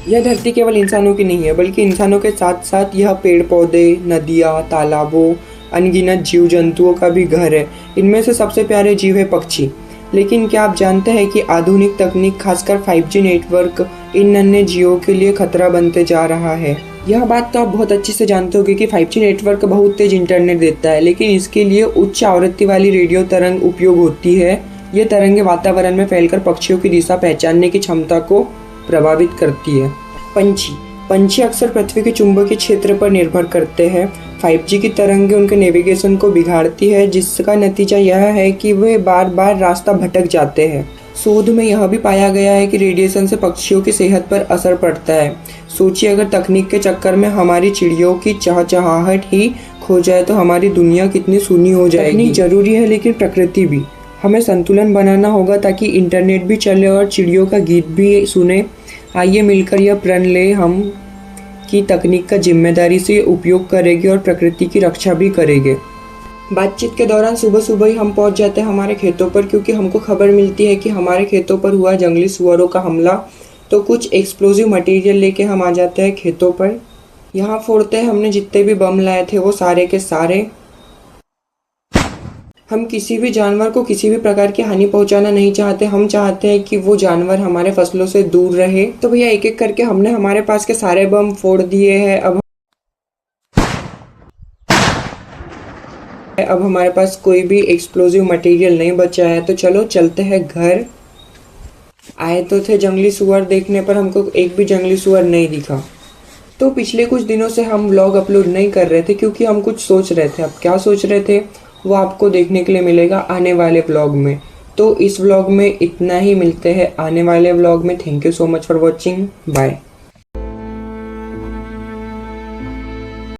यह धरती केवल इंसानों की नहीं है, बल्कि इंसानों के साथ साथ यह पेड़ पौधे, नदियाँ, तालाबों, अनगिनत जीव जंतुओं का भी घर है। इनमें से सबसे प्यारे जीव है पक्षी। लेकिन क्या आप जानते हैं कि आधुनिक तकनीक, खासकर 5G नेटवर्क, इन नन्हे जीवों के लिए खतरा बनते जा रहा है। यह बात तो आप बहुत अच्छे से जानते होंगे कि 5G नेटवर्क बहुत तेज इंटरनेट देता है, लेकिन इसके लिए उच्च आवृत्ति वाली रेडियो तरंग उपयोग होती है। ये तरंगें वातावरण में फैलकर पक्षियों की दिशा पहचानने की क्षमता को प्रभावित करती है। पंछी अक्सर पृथ्वी के चुंबकीय क्षेत्र पर निर्भर करते हैं। 5G की तरंगें उनके नेविगेशन को बिगाड़ती है, जिसका नतीजा यह है कि वे बार बार रास्ता भटक जाते हैं। शोध में यह भी पाया गया है कि रेडिएशन से पक्षियों की सेहत पर असर पड़ता है। सोचिए, अगर तकनीक के चक्कर में हमारी चिड़ियों की चहचहाहट ही खो जाए तो हमारी दुनिया कितनी सूनी हो जाएगी। तकनीक जरूरी है, लेकिन प्रकृति भी। हमें संतुलन बनाना होगा ताकि इंटरनेट भी चले और चिड़ियों का गीत भी सुने। आइए मिलकर यह प्रण ले हम कि तकनीक का जिम्मेदारी से उपयोग करेंगे और प्रकृति की रक्षा भी करेंगे। बातचीत के दौरान सुबह सुबह ही हम पहुंच जाते हैं हमारे खेतों पर, क्योंकि हमको खबर मिलती है कि हमारे खेतों पर हुआ जंगली सुअरों का हमला। तो कुछ एक्सप्लोजिव मटेरियल लेके हम आ जाते हैं खेतों पर। यहाँ फोड़ते हैं हमने जितने भी बम लाए थे वो सारे के सारे। हम किसी भी जानवर को किसी भी प्रकार की हानि पहुंचाना नहीं चाहते। हम चाहते हैं कि वो जानवर हमारे फसलों से दूर रहे। तो भैया एक एक करके हमने हमारे पास के सारे बम फोड़ दिए हैं। अब हमारे पास कोई भी एक्सप्लोजिव मटेरियल नहीं बचा है। तो चलो चलते हैं घर। आए तो थे जंगली सुअर देखने, पर हमको एक भी जंगली सुअर नहीं दिखा। तो पिछले कुछ दिनों से हम व्लॉग अपलोड नहीं कर रहे थे, क्योंकि हम कुछ सोच रहे थे। अब क्या सोच रहे थे वो आपको देखने के लिए मिलेगा आने वाले व्लॉग में। तो इस व्लॉग में इतना ही, मिलते हैं आने वाले व्लॉग में। Thank you so much for watching. Bye.